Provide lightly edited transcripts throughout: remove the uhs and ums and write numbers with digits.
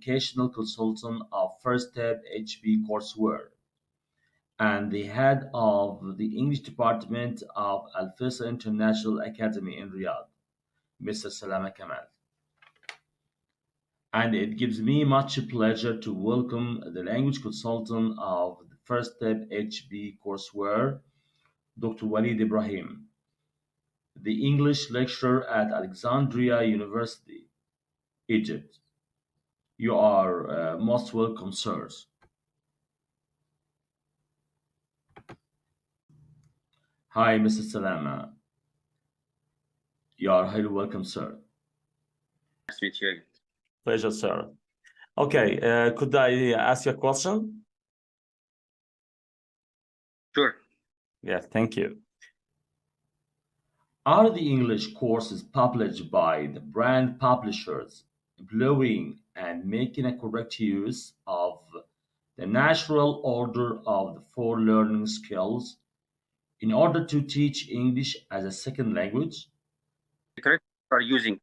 educational consultant of First Step HB courseware and the head of the English department of Al Faisal International Academy in Riyadh, Mr. Salama Kamal. And it gives me much pleasure to welcome the language consultant of the First Step HB courseware, Dr. Walid Ibrahim, the English lecturer at Alexandria University, Egypt. You are most welcome, sirs. Hi, Mr. Salama. You are highly welcome, sir. Nice to meet you. Pleasure, sir. Okay, could I ask you a question? Sure. Yes, thank you. Are the English courses published by the brand publishers employing and making a correct use of the natural order of the four learning skills in order to teach English as a second language? The curriculum we are using,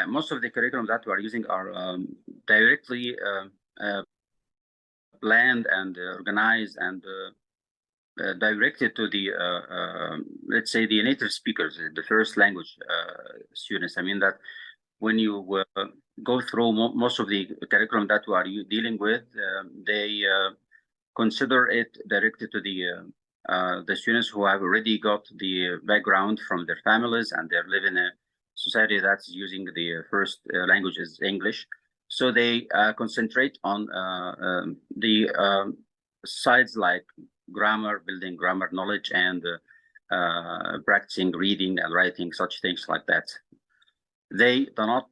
most of the curriculum that we are using are directly planned and organized and directed to the, let's say, the native speakers, the first language students. I mean that when you go through most of the curriculum that we are dealing with, they consider it directed to the students who have already got the background from their families and they live in a society that's using the first language is English. So they concentrate on the sides like grammar, building grammar knowledge, and practicing reading and writing, such things like that. They do not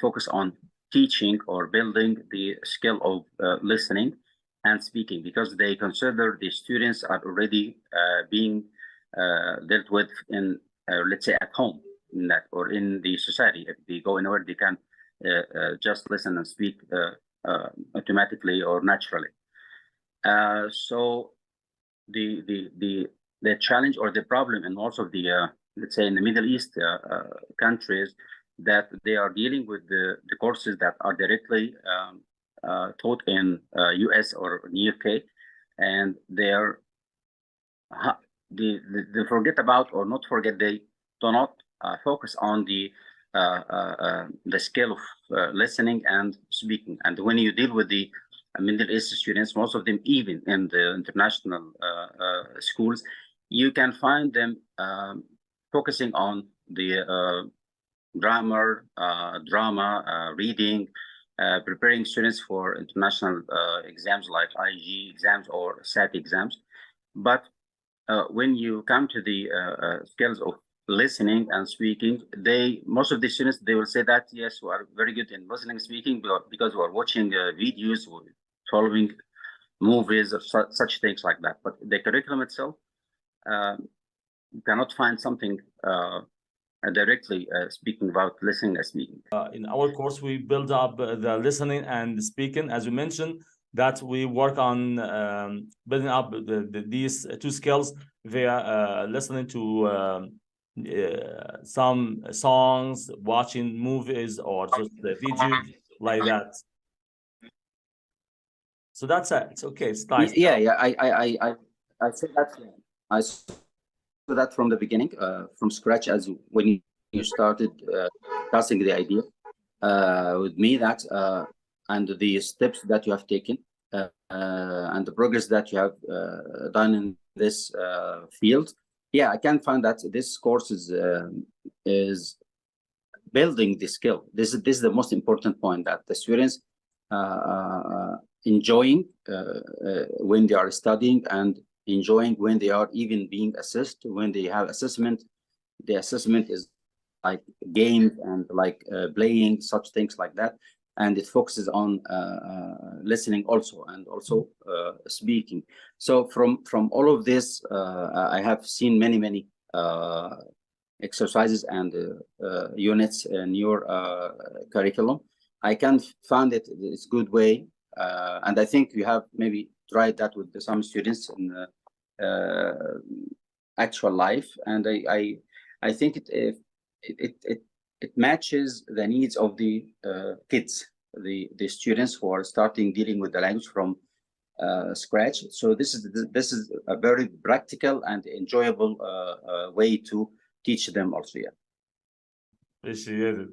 focus on teaching or building the skill of listening and speaking, because they consider the students are already being dealt with in, let's say, at home in that or in the society. If they go anywhere, they can just listen and speak automatically or naturally. So the challenge or the problem in most of the let's say in the Middle East countries, that they are dealing with the courses that are directly taught in US or in UK, and they forget about, or not forget, they do not focus on the skill of listening and speaking. And when you deal with the Middle East students, most of them, even in the international schools, you can find them focusing on the grammar, drama, reading, preparing students for international exams like IG exams or SAT exams. But when you come to the skills of listening and speaking, most of the students, they will say that, yes, we are very good in listening and speaking because we are watching videos, or following movies, or such things like that. But the curriculum itself, you cannot find something directly speaking about listening and speaking. In our course, we build up the listening and speaking, as you mentioned, that we work on building up these two skills via listening to some songs, watching movies, or just the video like that. So that's it. It's okay. It's nice. Yeah. I said that. I saw that from the beginning, from scratch, as when you started discussing the idea with me, that and the steps that you have taken and the progress that you have done in this field. Yeah, I can find that this course is building the skill. This is the most important point, that the students enjoying when they are studying, and enjoying when they are even being assessed. When they have assessment, the assessment is like games and like playing, such things like that, and it focuses on listening also, and also speaking. So from all of this, I have seen many exercises and units in your curriculum. I can find it's good way, and I think you have maybe tried that with some students in actual life, and I think it matches the needs of the kids the students who are starting dealing with the language from scratch. So this is a very practical and enjoyable way to teach them also. Yeah. Appreciate it.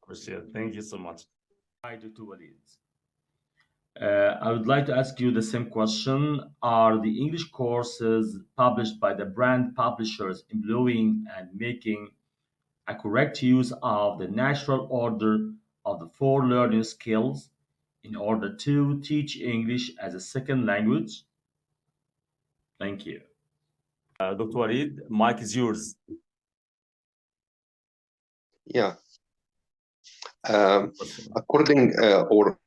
Appreciate it. Thank you so much. Hi, Dr. Walid. I would like to ask you the same question. Are the English courses published by the brand publishers employing and making a correct use of the natural order of the four learning skills in order to teach English as a second language? Thank you. Dr. Walid, mic is yours. Yeah. According or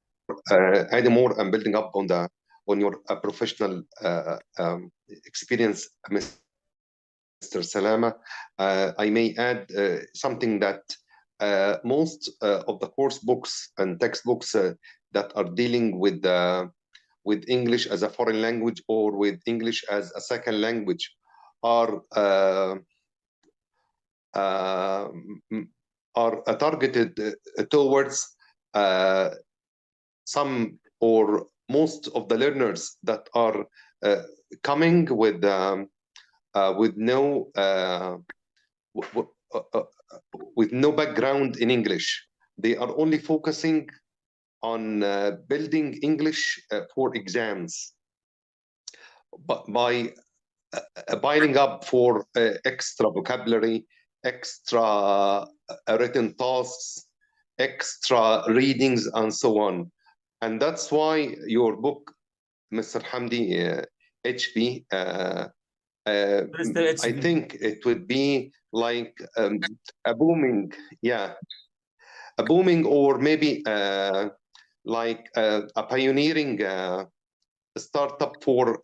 adding more and building up on your professional experience, Mr. Salama, I may add something that most of the course books and textbooks that are dealing with English as a foreign language or with English as a second language are targeted towards some or most of the learners that are coming with no background in English. They are only focusing on building English for exams, but by piling up for extra vocabulary, extra written tasks, extra readings, and so on. And that's why your book, Mr. Hamdi, HB, I think it would be like a booming or maybe like a pioneering startup for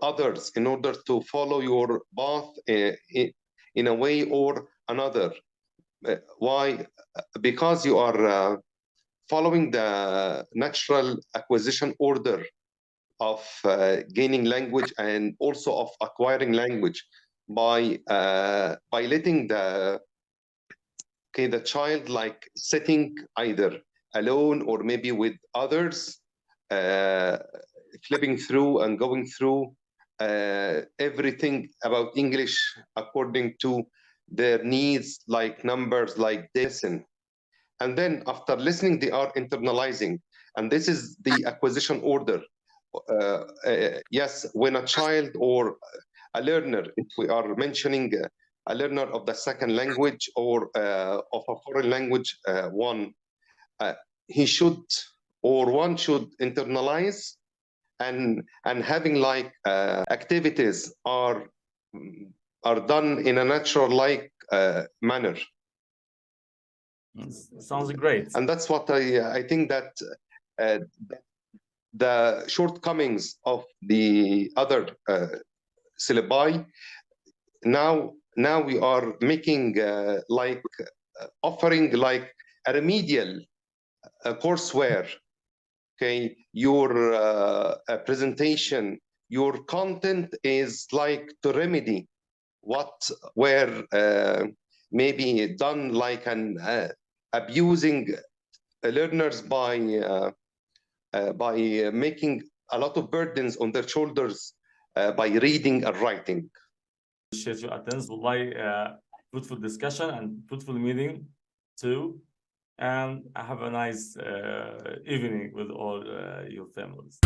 others in order to follow your path in a way or another. Why? Because you are following the natural acquisition order of gaining language and also of acquiring language by letting the child like sitting either alone or maybe with others, flipping through and going through everything about English according to their needs, like numbers, like this. And then after listening, they are internalizing. And this is the acquisition order. Yes, when a child or a learner, if we are mentioning a learner of the second language or of a foreign language, one should internalize and having like activities are done in a natural like manner. Sounds great. And that's what I think that the shortcomings of the other syllabi, now we are making like offering like a remedial courseware. Okay, your presentation, your content is like to remedy what were maybe done like an abusing learners by making a lot of burdens on their shoulders by reading and writing. Appreciate your attendance. Fruitful discussion and fruitful meeting too. And have a nice evening with all your families.